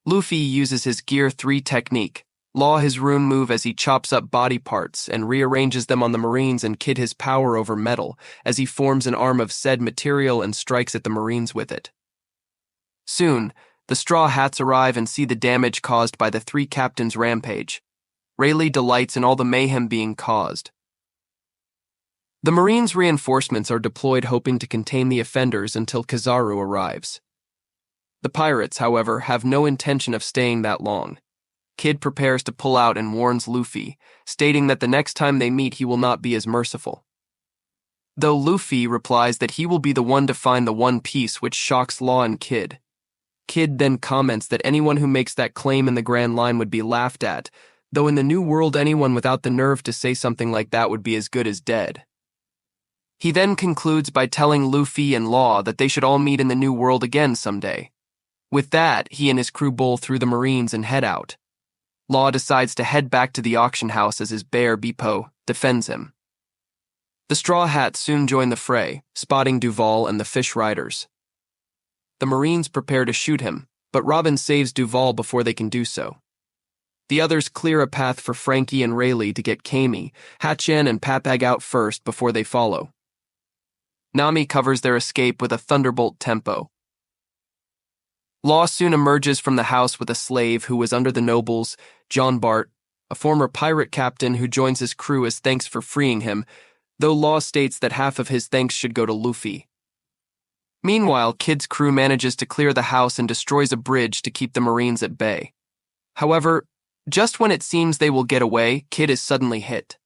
A: Luffy uses his Gear 3 technique, Law his rune move as he chops up body parts and rearranges them on the Marines, and Kid his power over metal as he forms an arm of said material and strikes at the Marines with it. Soon, the Straw Hats arrive and see the damage caused by the three captains' rampage. Rayleigh delights in all the mayhem being caused. The Marines' reinforcements are deployed hoping to contain the offenders until Kizaru arrives. The pirates, however, have no intention of staying that long. Kid prepares to pull out and warns Luffy, stating that the next time they meet he will not be as merciful. Though Luffy replies that he will be the one to find the One Piece, which shocks Law and Kid. Kid then comments that anyone who makes that claim in the Grand Line would be laughed at, though in the New World anyone without the nerve to say something like that would be as good as dead. He then concludes by telling Luffy and Law that they should all meet in the New World again someday. With that, he and his crew bowl through the Marines and head out. Law decides to head back to the auction house as his bear Bepo defends him. The Straw Hats soon join the fray, spotting Duval and the Fish Riders. The Marines prepare to shoot him, but Robin saves Duval before they can do so. The others clear a path for Frankie and Rayleigh to get Kami, Hatchan, and Papag out first before they follow. Nami covers their escape with a thunderbolt tempo. Law soon emerges from the house with a slave who was under the nobles, John Bart, a former pirate captain who joins his crew as thanks for freeing him, though Law states that half of his thanks should go to Luffy. Meanwhile, Kid's crew manages to clear the house and destroys a bridge to keep the Marines at bay. However, just when it seems they will get away, Kid is suddenly hit.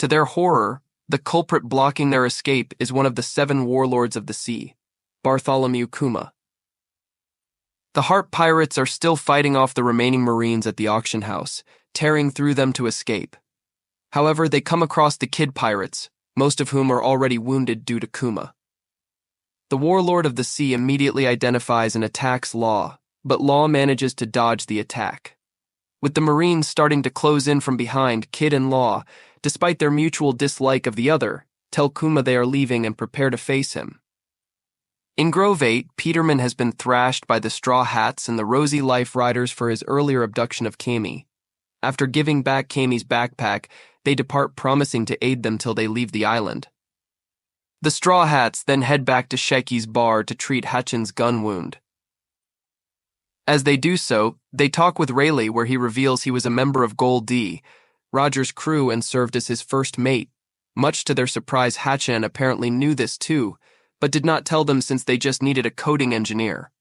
A: To their horror, the culprit blocking their escape is one of the 7 warlords of the sea, Bartholomew Kuma. The Harp Pirates are still fighting off the remaining Marines at the auction house, tearing through them to escape. However, they come across the Kid Pirates, most of whom are already wounded due to Kuma. The Warlord of the Sea immediately identifies and attacks Law, but Law manages to dodge the attack. With the Marines starting to close in from behind, Kid and Law, despite their mutual dislike of the other, tell Kuma they are leaving and prepare to face him. In Grove 8, Peterman has been thrashed by the Straw Hats and the Rosy Life Riders for his earlier abduction of Kami. After giving back Kami's backpack, they depart, promising to aid them till they leave the island. The Straw Hats then head back to Sheiky's bar to treat Hatchan's gun wound. As they do so, they talk with Rayleigh, where he reveals he was a member of Gold D, Roger's crew, and served as his first mate. Much to their surprise, Hatchan apparently knew this too, but did not tell them since they just needed a coding engineer.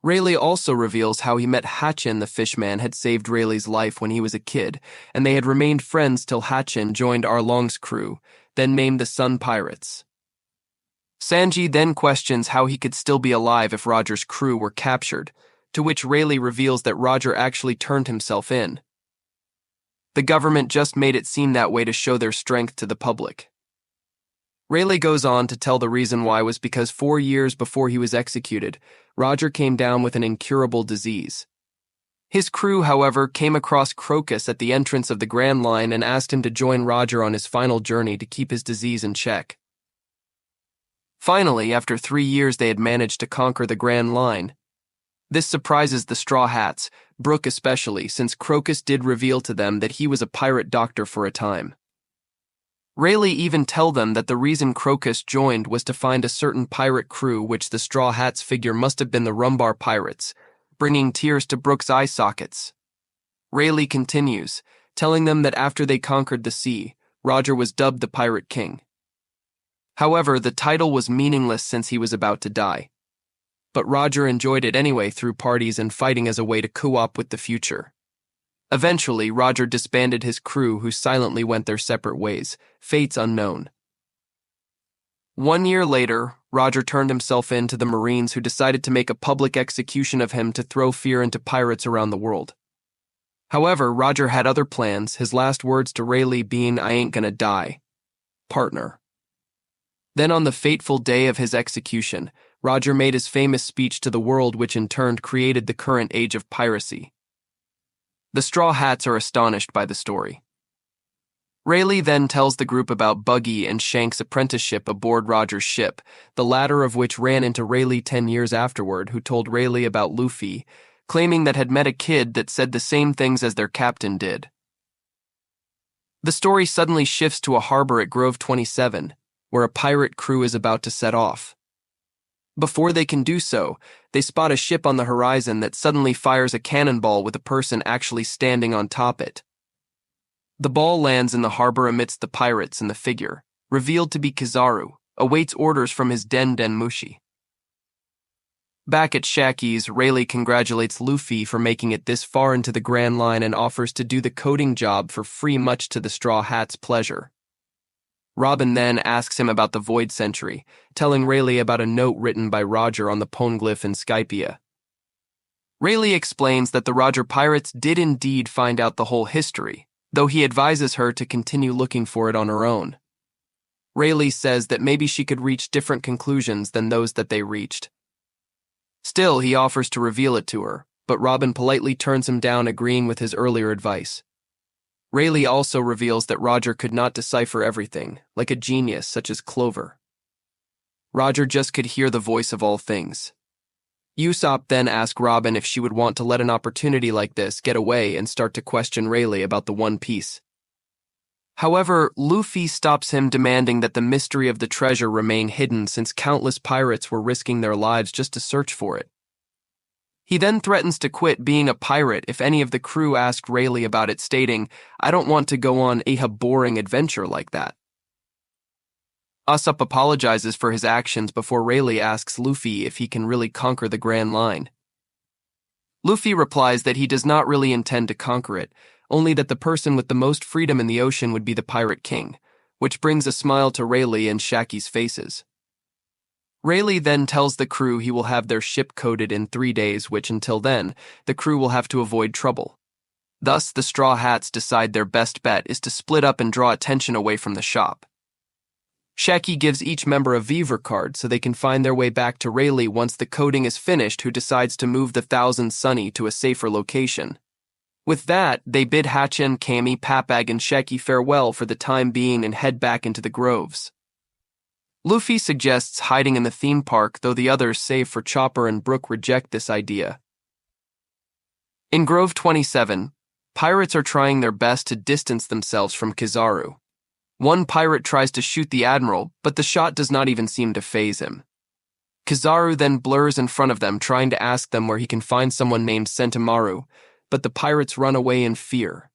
A: Rayleigh also reveals how he met Hatchan. The Fishman had saved Rayleigh's life when he was a kid, and they had remained friends till Hatchan joined Arlong's crew, then named the Sun Pirates. Sanji then questions how he could still be alive if Roger's crew were captured, to which Rayleigh reveals that Roger actually turned himself in. The government just made it seem that way to show their strength to the public. Rayleigh goes on to tell the reason why was because 4 years before he was executed, Roger came down with an incurable disease. His crew, however, came across Crocus at the entrance of the Grand Line and asked him to join Roger on his final journey to keep his disease in check. Finally, after 3 years, they had managed to conquer the Grand Line. This surprises the Straw Hats, Brooke especially, since Crocus did reveal to them that he was a pirate doctor for a time. Rayleigh even tell them that the reason Crocus joined was to find a certain pirate crew, which the Straw Hats figure must have been the Rumbar Pirates, bringing tears to Brooke's eye sockets. Rayleigh continues, telling them that after they conquered the sea, Roger was dubbed the Pirate King. However, the title was meaningless since he was about to die. But Roger enjoyed it anyway through parties and fighting as a way to co-op with the future. Eventually, Roger disbanded his crew, who silently went their separate ways, fates unknown. 1 year later, Roger turned himself in to the Marines, who decided to make a public execution of him to throw fear into pirates around the world. However, Roger had other plans, his last words to Rayleigh being, "I ain't gonna die, partner." Then on the fateful day of his execution, Roger made his famous speech to the world, which in turn created the current age of piracy. The Straw Hats are astonished by the story. Rayleigh then tells the group about Buggy and Shank's apprenticeship aboard Roger's ship, the latter of which ran into Rayleigh 10 years afterward, who told Rayleigh about Luffy, claiming that had met a kid that said the same things as their captain did. The story suddenly shifts to a harbor at Grove 27, where a pirate crew is about to set off. Before they can do so, they spot a ship on the horizon that suddenly fires a cannonball with a person actually standing on top it. The ball lands in the harbor amidst the pirates, and the figure, revealed to be Kizaru, awaits orders from his Den Mushi. Back at Shaki's, Rayleigh congratulates Luffy for making it this far into the Grand Line and offers to do the coding job for free, much to the Straw Hats' pleasure. Robin then asks him about the Void Century, telling Rayleigh about a note written by Roger on the Poneglyph in Skypia. Rayleigh explains that the Roger pirates did indeed find out the whole history, though he advises her to continue looking for it on her own. Rayleigh says that maybe she could reach different conclusions than those that they reached. Still, he offers to reveal it to her, but Robin politely turns him down, agreeing with his earlier advice. Rayleigh also reveals that Roger could not decipher everything, like a genius such as Clover. Roger just could hear the voice of all things. Usopp then asked Robin if she would want to let an opportunity like this get away and start to question Rayleigh about the One Piece. However, Luffy stops him, demanding that the mystery of the treasure remain hidden, since countless pirates were risking their lives just to search for it. He then threatens to quit being a pirate if any of the crew ask Rayleigh about it, stating, "I don't want to go on a boring adventure like that." Usopp apologizes for his actions before Rayleigh asks Luffy if he can really conquer the Grand Line. Luffy replies that he does not really intend to conquer it, only that the person with the most freedom in the ocean would be the Pirate King, which brings a smile to Rayleigh and Shaki's faces. Rayleigh then tells the crew he will have their ship coded in 3 days, which until then, the crew will have to avoid trouble. Thus, the Straw Hats decide their best bet is to split up and draw attention away from the shop. Shaki gives each member a Vivre card so they can find their way back to Rayleigh once the coding is finished, who decides to move the Thousand Sunny to a safer location. With that, they bid Hachen, Kami, Papag, and Shaki farewell for the time being and head back into the groves. Luffy suggests hiding in the theme park, though the others, save for Chopper and Brook, reject this idea. In Grove 27, pirates are trying their best to distance themselves from Kizaru. One pirate tries to shoot the admiral, but the shot does not even seem to faze him. Kizaru then blurs in front of them, trying to ask them where he can find someone named Sentomaru, but the pirates run away in fear.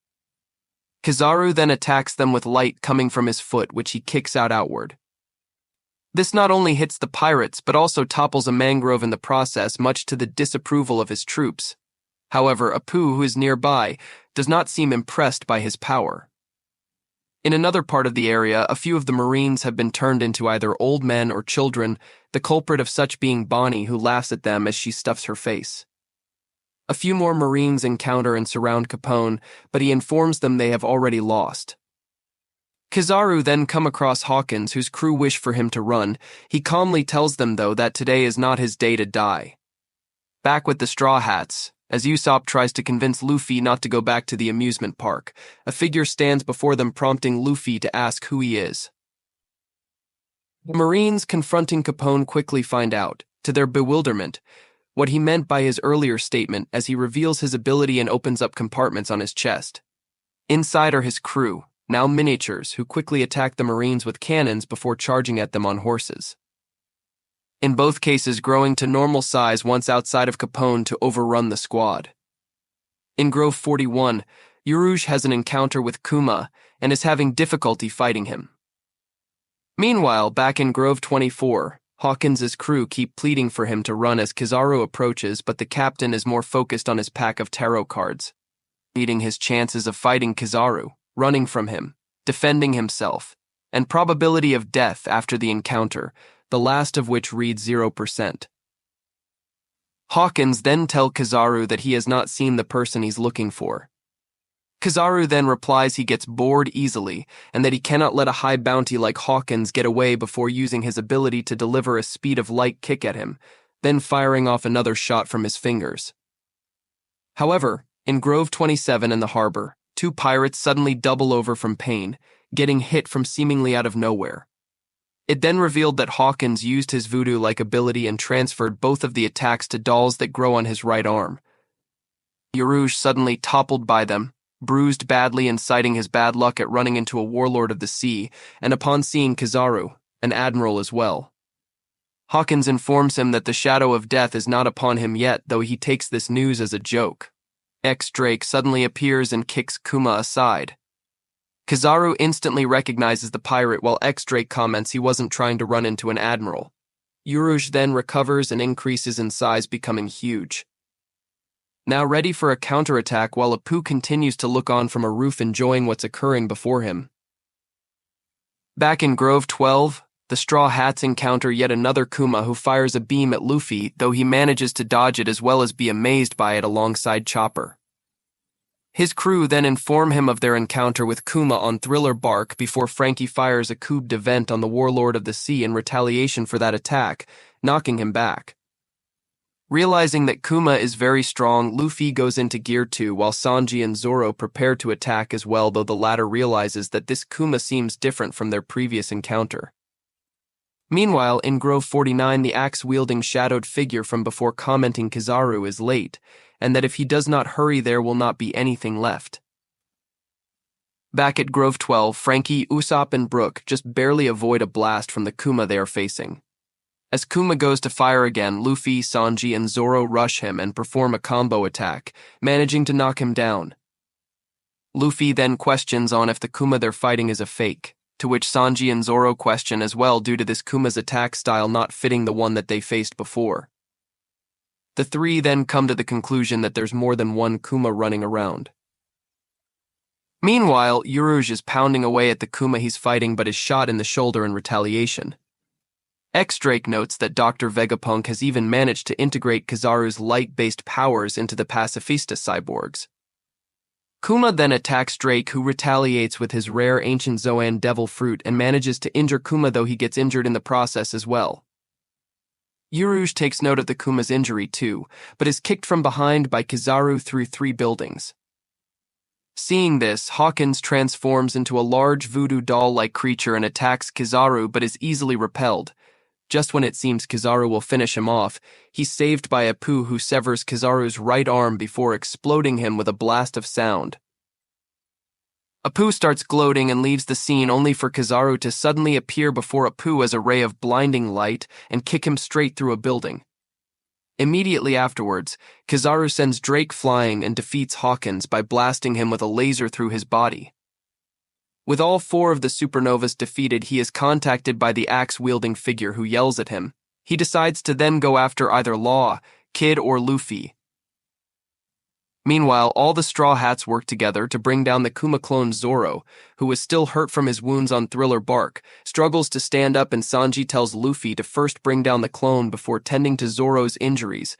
A: Kizaru then attacks them with light coming from his foot, which he kicks outward. This not only hits the pirates, but also topples a mangrove in the process, much to the disapproval of his troops. However, Apu, who is nearby, does not seem impressed by his power. In another part of the area, a few of the Marines have been turned into either old men or children, the culprit of such being Bonnie, who laughs at them as she stuffs her face. A few more Marines encounter and surround Capone, but he informs them they have already lost. Kizaru then come across Hawkins, whose crew wish for him to run. He calmly tells them, though, that today is not his day to die. Back with the Straw Hats, As Usopp tries to convince Luffy not to go back to the amusement park, a figure stands before them, prompting Luffy to ask who he is. The Marines confronting Capone quickly find out, to their bewilderment, what he meant by his earlier statement as he reveals his ability and opens up compartments on his chest. Inside are his crew, now miniatures, who quickly attack the Marines with cannons before charging at them on horses. In both cases growing to normal size once outside of Capone to overrun the squad. In Grove 41, Urouge has an encounter with Kuma and is having difficulty fighting him. Meanwhile, back in Grove 24, Hawkins' crew keep pleading for him to run as Kizaru approaches, but the captain is more focused on his pack of tarot cards, beating his chances of fighting Kizaru, running from him, defending himself, and probability of death after the encounter, the last of which reads 0%. Hawkins then tells Kizaru that he has not seen the person he's looking for. Kizaru then replies he gets bored easily and that he cannot let a high bounty like Hawkins get away before using his ability to deliver a speed of light kick at him, then firing off another shot from his fingers. However, in Grove 27 in the harbor, two pirates suddenly double over from pain, getting hit from seemingly out of nowhere. It then revealed that Hawkins used his voodoo-like ability and transferred both of the attacks to dolls that grow on his right arm. Urouge suddenly toppled by them, bruised badly and citing his bad luck at running into a warlord of the sea, and upon seeing Kizaru, an admiral as well. Hawkins informs him that the shadow of death is not upon him yet, though he takes this news as a joke. Drake suddenly appears and kicks Kuma aside. Kizaru instantly recognizes the pirate while Drake comments he wasn't trying to run into an admiral. Urouge then recovers and increases in size, becoming huge. Now ready for a counterattack while Apu continues to look on from a roof enjoying what's occurring before him. Back in Grove 12, the Straw Hats encounter yet another Kuma who fires a beam at Luffy, though he manages to dodge it as well as be amazed by it alongside Chopper. His crew then inform him of their encounter with Kuma on Thriller Bark before Frankie fires a coup de vent on the Warlord of the Sea in retaliation for that attack, knocking him back. Realizing that Kuma is very strong, Luffy goes into Gear 2 while Sanji and Zoro prepare to attack as well, though the latter realizes that this Kuma seems different from their previous encounter. Meanwhile, in Grove 49, the axe-wielding shadowed figure from before commenting Kizaru is late, and that if he does not hurry there will not be anything left. Back at Grove 12, Frankie, Usopp, and Brook just barely avoid a blast from the Kuma they are facing. As Kuma goes to fire again, Luffy, Sanji, and Zoro rush him and perform a combo attack, managing to knock him down. Luffy then questions on if the Kuma they're fighting is a fake, to which Sanji and Zoro question as well due to this Kuma's attack style not fitting the one that they faced before. The three then come to the conclusion that there's more than one Kuma running around. Meanwhile, Urouge is pounding away at the Kuma he's fighting but is shot in the shoulder in retaliation. Drake notes that Dr. Vegapunk has even managed to integrate Kizaru's light-based powers into the pacifista cyborgs. Kuma then attacks Drake, who retaliates with his rare ancient Zoan devil fruit and manages to injure Kuma, though he gets injured in the process as well. Urouge takes note of the Kuma's injury too, but is kicked from behind by Kizaru through 3 buildings. Seeing this, Hawkins transforms into a large voodoo doll-like creature and attacks Kizaru but is easily repelled. Just when it seems Kizaru will finish him off, he's saved by Apu, who severs Kizaru's right arm before exploding him with a blast of sound. Apu starts gloating and leaves the scene only for Kizaru to suddenly appear before Apu as a ray of blinding light and kick him straight through a building. Immediately afterwards, Kizaru sends Drake flying and defeats Hawkins by blasting him with a laser through his body. With all 4 of the supernovas defeated, he is contacted by the axe-wielding figure who yells at him. He decides to then go after either Law, Kid, or Luffy. Meanwhile, all the Straw Hats work together to bring down the Kuma clone Zoro, who is still hurt from his wounds on Thriller Bark, struggles to stand up, and Sanji tells Luffy to first bring down the clone before tending to Zoro's injuries,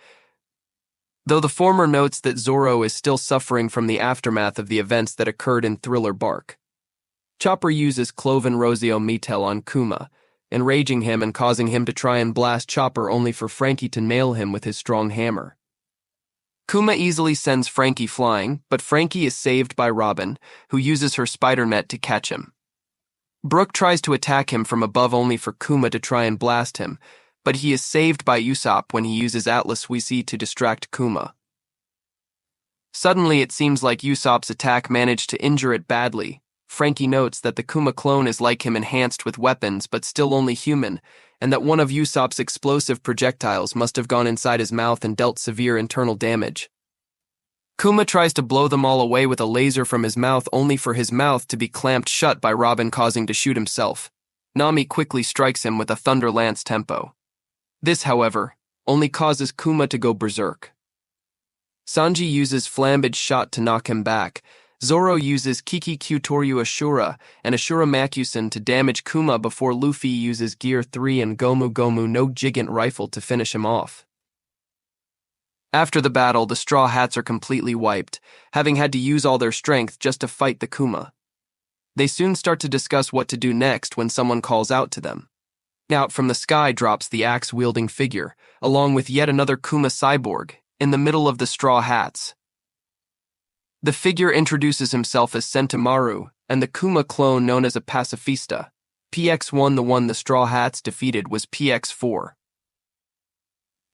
A: though the former notes that Zoro is still suffering from the aftermath of the events that occurred in Thriller Bark. Chopper uses Cloven Rosio Metel on Kuma, enraging him and causing him to try and blast Chopper only for Frankie to nail him with his strong hammer. Kuma easily sends Frankie flying, but Frankie is saved by Robin, who uses her spider net to catch him. Brook tries to attack him from above only for Kuma to try and blast him, but he is saved by Usopp when he uses Atlas Suisi to distract Kuma. Suddenly, it seems like Usopp's attack managed to injure it badly. Frankie notes that the Kuma clone is like him, enhanced with weapons but still only human, and that one of Usopp's explosive projectiles must have gone inside his mouth and dealt severe internal damage. Kuma tries to blow them all away with a laser from his mouth, only for his mouth to be clamped shut by Robin, causing to shoot himself. Nami quickly strikes him with a Thunder Lance tempo. This, however, only causes Kuma to go berserk. Sanji uses Flambage Shot to knock him back. Zoro uses Kiki Kyutoryu Ashura and Ashura Makusen to damage Kuma before Luffy uses Gear 3 and Gomu Gomu no Gigant Rifle to finish him off. After the battle, the Straw Hats are completely wiped, having had to use all their strength just to fight the Kuma. They soon start to discuss what to do next when someone calls out to them. Out from the sky drops the axe-wielding figure, along with yet another Kuma cyborg, in the middle of the Straw Hats. The figure introduces himself as Sentomaru, and the Kuma clone known as a Pacifista. PX-1, the one the Straw Hats defeated, was PX-4.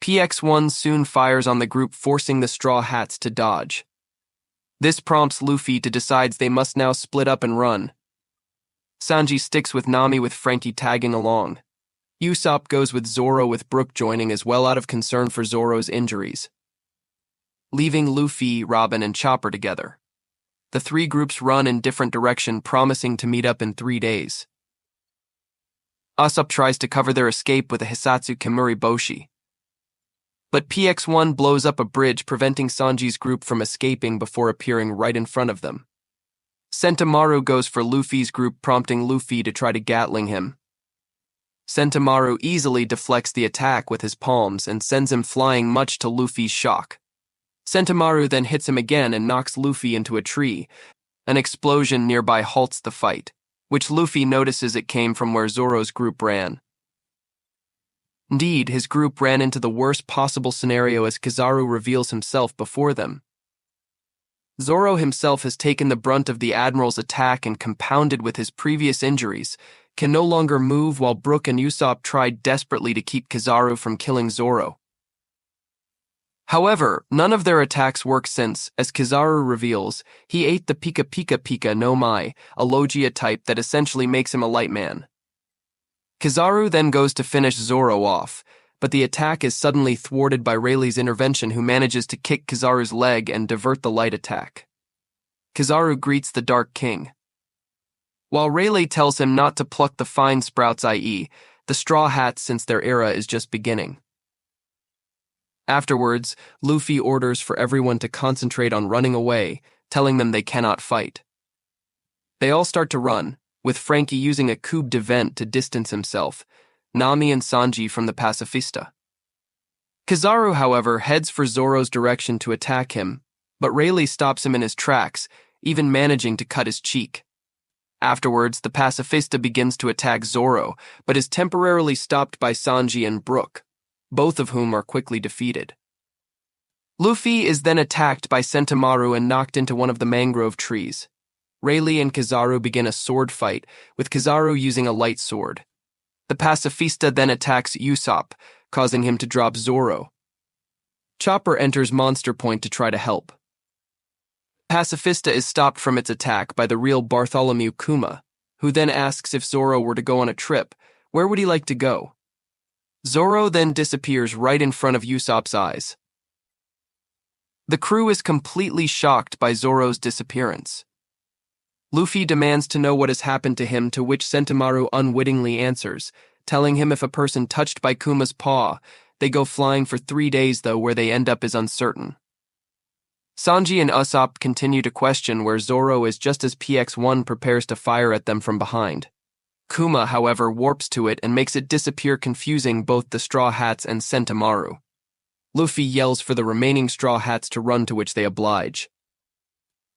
A: PX-1 soon fires on the group, forcing the Straw Hats to dodge. This prompts Luffy to decide they must now split up and run. Sanji sticks with Nami, with Frankie tagging along. Usopp goes with Zoro, with Brook joining as well out of concern for Zoro's injuries, leaving Luffy, Robin, and Chopper together. The three groups run in different directions, promising to meet up in 3 days. Usopp tries to cover their escape with a Hisatsu Kimuri Boshi, but PX-1 blows up a bridge, preventing Sanji's group from escaping before appearing right in front of them. Sentomaru goes for Luffy's group, prompting Luffy to try to Gatling him. Sentomaru easily deflects the attack with his palms and sends him flying, much to Luffy's shock. Sentomaru then hits him again and knocks Luffy into a tree. An explosion nearby halts the fight, which Luffy notices it came from where Zoro's group ran. Indeed, his group ran into the worst possible scenario as Kizaru reveals himself before them. Zoro himself has taken the brunt of the Admiral's attack and, compounded with his previous injuries, can no longer move, while Brook and Usopp tried desperately to keep Kizaru from killing Zoro. However, none of their attacks work since, as Kizaru reveals, he ate the Pika Pika Pika no Mai, a Logia type that essentially makes him a light man. Kizaru then goes to finish Zoro off, but the attack is suddenly thwarted by Rayleigh's intervention, who manages to kick Kizaru's leg and divert the light attack. Kizaru greets the Dark King, while Rayleigh tells him not to pluck the fine sprouts, i.e., the Straw Hats, since their era is just beginning. Afterwards, Luffy orders for everyone to concentrate on running away, telling them they cannot fight. They all start to run, with Frankie using a coup de vent to distance himself, Nami and Sanji from the Pacifista. Kizaru, however, heads for Zoro's direction to attack him, but Rayleigh stops him in his tracks, even managing to cut his cheek. Afterwards, the Pacifista begins to attack Zoro, but is temporarily stopped by Sanji and Brook, both of whom are quickly defeated. Luffy is then attacked by Sentomaru and knocked into one of the mangrove trees. Rayleigh and Kizaru begin a sword fight, with Kizaru using a light sword. The Pacifista then attacks Usopp, causing him to drop Zoro. Chopper enters Monster Point to try to help. Pacifista is stopped from its attack by the real Bartholomew Kuma, who then asks if Zoro were to go on a trip, where would he like to go? Zoro then disappears right in front of Usopp's eyes. The crew is completely shocked by Zoro's disappearance. Luffy demands to know what has happened to him, to which Sentomaru unwittingly answers, telling him if a person touched by Kuma's paw, they go flying for 3 days, though where they end up is uncertain. Sanji and Usopp continue to question where Zoro is just as PX-1 prepares to fire at them from behind. Kuma, however, warps to it and makes it disappear, confusing both the Straw Hats and Sentomaru. Luffy yells for the remaining Straw Hats to run, to which they oblige.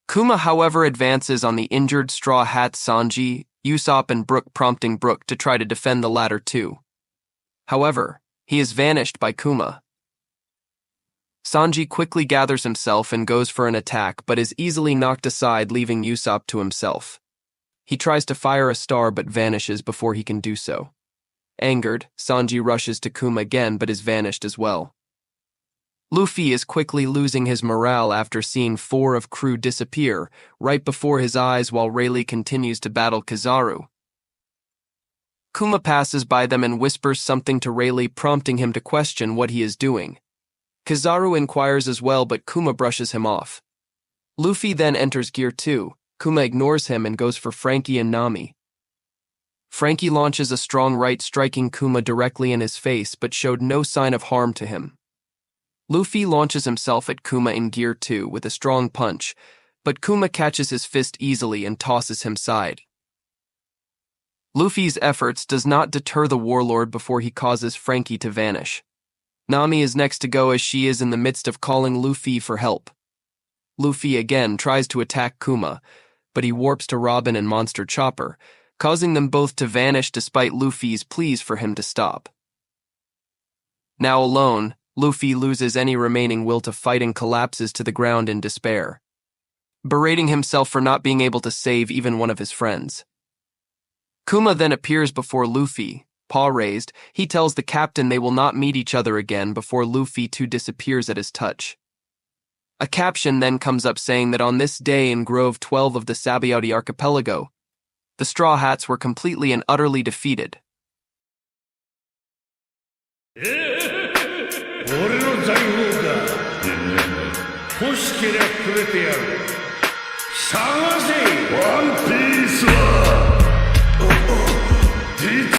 A: Kuma, however, advances on the injured Straw Hat Sanji, Usopp, and Brook, prompting Brook to try to defend the latter too. However, he is vanished by Kuma. Sanji quickly gathers himself and goes for an attack, but is easily knocked aside, leaving Usopp to himself. He tries to fire a star but vanishes before he can do so. Angered, Sanji rushes to Kuma again but is vanished as well. Luffy is quickly losing his morale after seeing 4 of crew disappear right before his eyes while Rayleigh continues to battle Kizaru. Kuma passes by them and whispers something to Rayleigh, prompting him to question what he is doing. Kizaru inquires as well, but Kuma brushes him off. Luffy then enters Gear 2. Kuma ignores him and goes for Frankie and Nami. Frankie launches a strong right, striking Kuma directly in his face, but showed no sign of harm to him. Luffy launches himself at Kuma in Gear 2 with a strong punch, but Kuma catches his fist easily and tosses him side. Luffy's efforts does not deter the warlord before he causes Frankie to vanish. Nami is next to go as she is in the midst of calling Luffy for help. Luffy again tries to attack Kuma, but he warps to Robin and Monster Chopper, causing them both to vanish despite Luffy's pleas for him to stop. Now alone, Luffy loses any remaining will to fight and collapses to the ground in despair, berating himself for not being able to save even one of his friends. Kuma then appears before Luffy. Paw raised, he tells the captain they will not meet each other again before Luffy too disappears at his touch. A caption then comes up saying that on this day in Grove 12 of the Sabaody Archipelago, the Straw Hats were completely and utterly defeated.
B: One Piece